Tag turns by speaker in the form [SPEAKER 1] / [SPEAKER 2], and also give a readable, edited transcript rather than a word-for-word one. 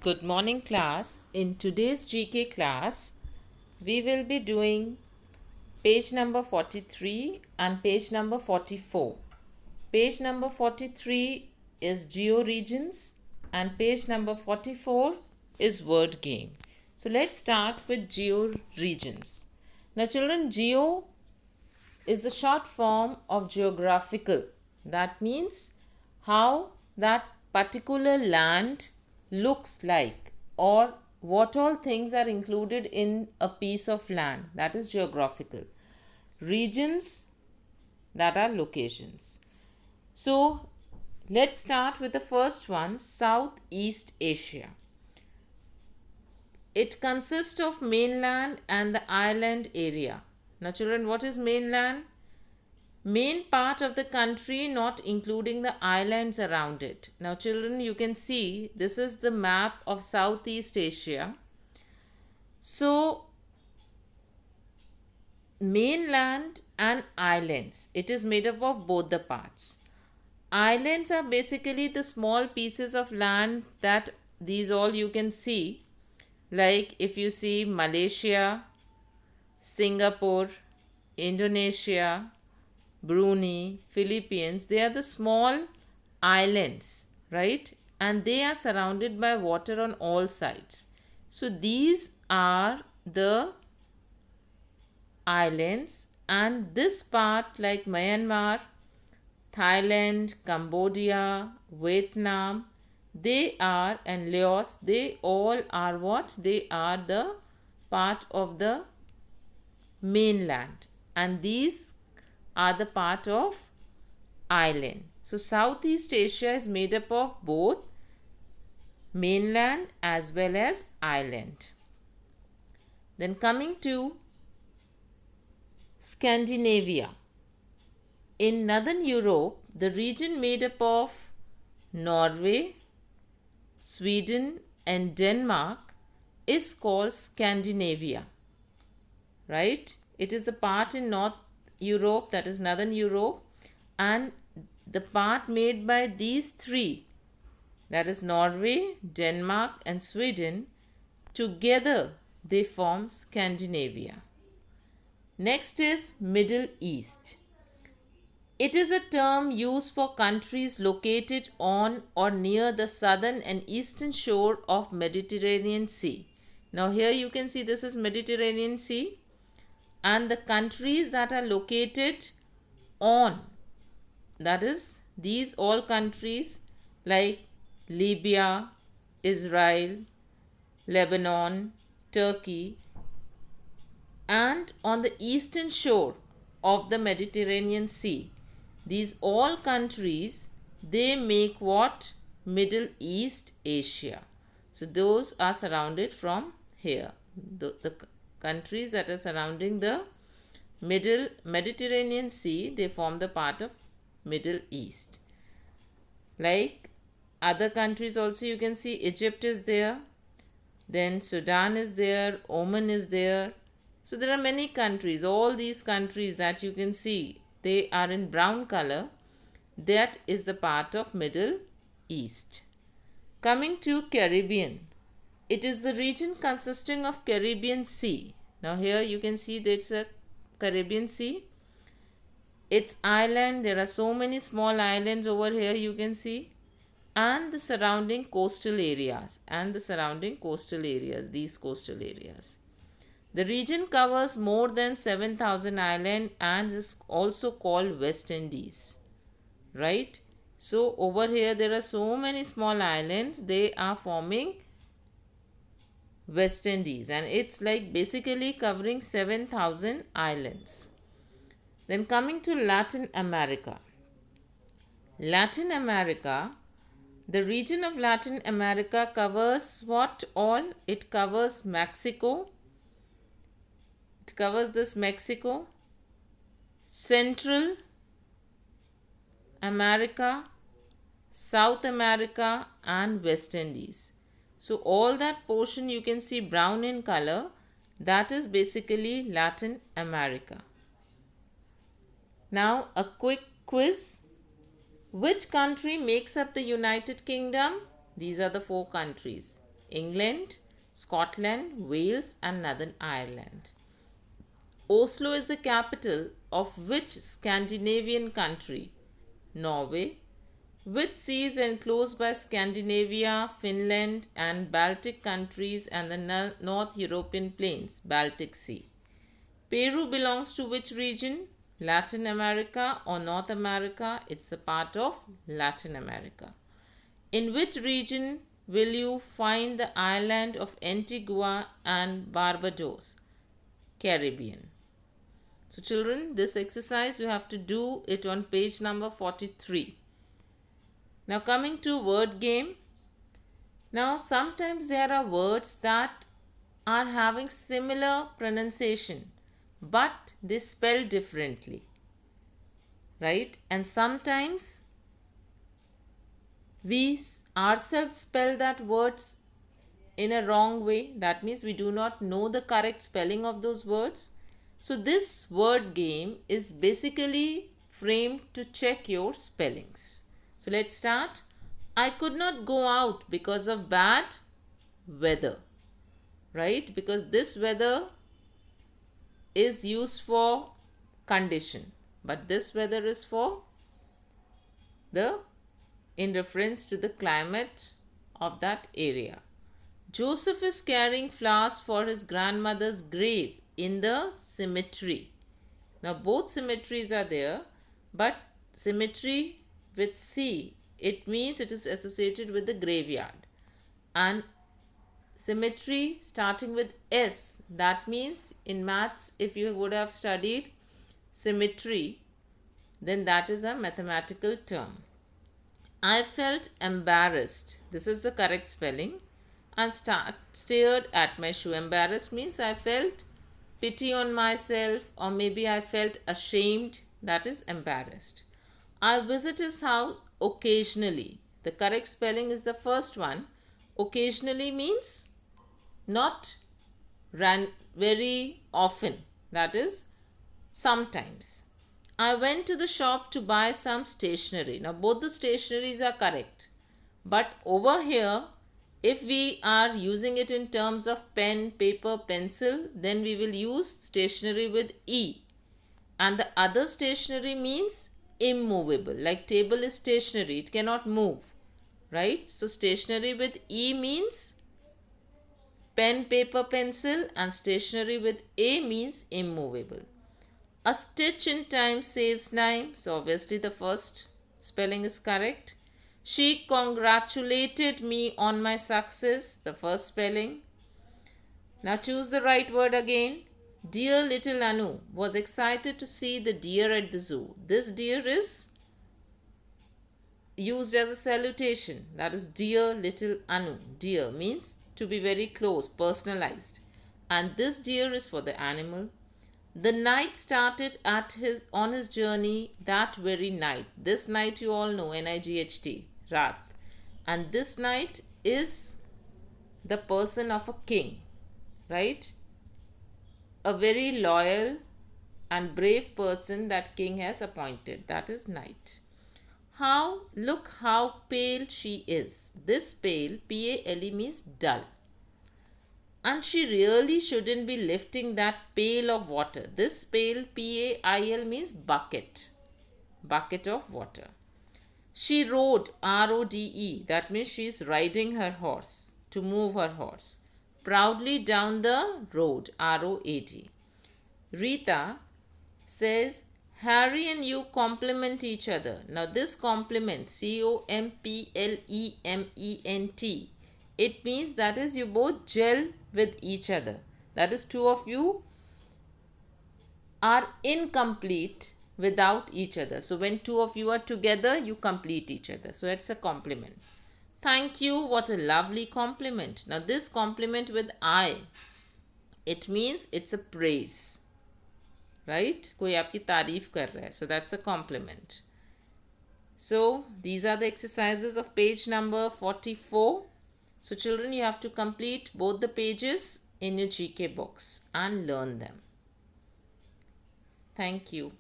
[SPEAKER 1] Good morning, class. In today's GK class, we will be doing page number 43 and page number 44. Page number 43 is Geo Regions and page number 44 is Word Game. So let's start with Geo Regions. Now children, Geo is the short form of geographical. That means how that particular land looks like, or what all things are included in a piece of land. That is geographical. Regions, that are locations. So let's start with the first one, Southeast Asia. It consists of mainland and the island area. Now children, what is mainland? Main part of the country, not including the islands around it. Now children, you can see this is the map of Southeast Asia. So mainland and islands, it is made up of both the parts. Islands are basically the small pieces of land that these all you can see, like if you see Malaysia, Singapore, Indonesia, Brunei, Philippines, they are the small islands, right? And they are surrounded by water on all sides. So these are the islands, and this part like Myanmar, Thailand, Cambodia, Vietnam, they are, and Laos, they all are what? They are the part of the mainland, and these are the part of island. So Southeast Asia is made up of both mainland as well as island. Then coming to Scandinavia. In Northern Europe, the region made up of Norway, Sweden and Denmark is called Scandinavia, right? It is the part in North Europe, that is Northern Europe, and the part made by these three, that is Norway, Denmark and Sweden, together they form Scandinavia. Next is Middle East. It is a term used for countries located on or near the southern and eastern shore of Mediterranean Sea. Now here you can see this is Mediterranean Sea, and the countries that are located on, that is these all countries like Libya, Israel, Lebanon, Turkey, and on the eastern shore of the Mediterranean Sea. These all countries, they make what? Middle East Asia. So those are surrounded from here. The countries that are surrounding the Mediterranean Sea, they form the part of Middle East. Like other countries also, you can see Egypt is there, then Sudan is there, Oman is there. So there are many countries. All these countries that you can see, they are in brown color. That is the part of Middle East. Coming to Caribbean. It is the region consisting of Caribbean Sea. Now here you can see that it's a Caribbean Sea. It's island. There are so many small islands over here you can see. And the surrounding coastal areas. These coastal areas. The region covers more than 7,000 islands and is also called West Indies, right? So over here there are so many small islands, they are forming West Indies, and it's like basically covering 7,000 islands. Then coming to Latin America. Latin America, the region of Latin America covers what all? It covers Mexico. It covers this Mexico, Central America, South America and West Indies. So all that portion you can see brown in color, that is basically Latin America. Now a quick quiz. Which country makes up the United Kingdom? These are the four countries. England, Scotland, Wales, and Northern Ireland. Oslo is the capital of which Scandinavian country? Norway. Which sea is enclosed by Scandinavia, Finland, and Baltic countries and the North European plains? Baltic Sea. Peru belongs to which region? Latin America or North America? It's a part of Latin America. In which region will you find the island of Antigua and Barbados? Caribbean. So children, this exercise you have to do it on page number 43. Now coming to word game. Now sometimes there are words that are having similar pronunciation but they spell differently, right? And sometimes we ourselves spell that words in a wrong way. That means we do not know the correct spelling of those words. So this word game is basically framed to check your spellings. So let's start. I could not go out because of bad weather, right? Because this weather is used for condition, but this weather is for in reference to the climate of that area. Joseph is carrying flowers for his grandmother's grave in the cemetery. Now both cemeteries are there, but cemetery with C, it means it is associated with the graveyard, and cemetery starting with S, that means in maths if you would have studied symmetry, then that is a mathematical term. I felt embarrassed, this is the correct spelling, and stared at my shoe. Embarrassed means I felt pity on myself, or maybe I felt ashamed, that is embarrassed. I visit his house occasionally. The correct spelling is the first one. Occasionally means not very often, that is sometimes. I went to the shop to buy some stationery. Now both the stationeries are correct, but over here if we are using it in terms of pen, paper, pencil, then we will use stationery with E, and the other stationery means immovable, like table is stationary, it cannot move, right? So stationery with E means pen, paper, pencil, and stationery with A means immovable. A stitch in time saves time, so obviously the first spelling is correct. She congratulated me on my success, the first spelling. Now choose the right word again. Dear little Anu was excited to see the deer at the zoo. This deer is used as a salutation, that is dear little Anu. Dear means to be very close, personalized, and this deer is for the animal. The knight started on his journey that very night. This night you all know, Night, Rat, and this knight is the person of a king, right? A very loyal and brave person that king has appointed, that is knight. Look how pale she is. This pale, P-A-L-E, means dull. And she really shouldn't be lifting that pail of water. This pail, P-A-I-L, means bucket. Bucket of water. She rode, R-O-D-E, that means she is riding her horse, to move her horse, proudly down the road, R-O-A-D. Rita says, Harry and you complement each other. Now this complement, C-O-M-P-L-E-M-E-N-T, it means that is you both gel with each other. That is two of you are incomplete without each other. So when two of you are together, you complete each other. So that's a compliment. Thank you. What a lovely compliment. Now this compliment with I, it means it's a praise, right? कोई आपकी तारीफ कर रहा है. So that's a compliment. So these are the exercises of page number 44. So children, you have to complete both the pages in your GK box and learn them. Thank you.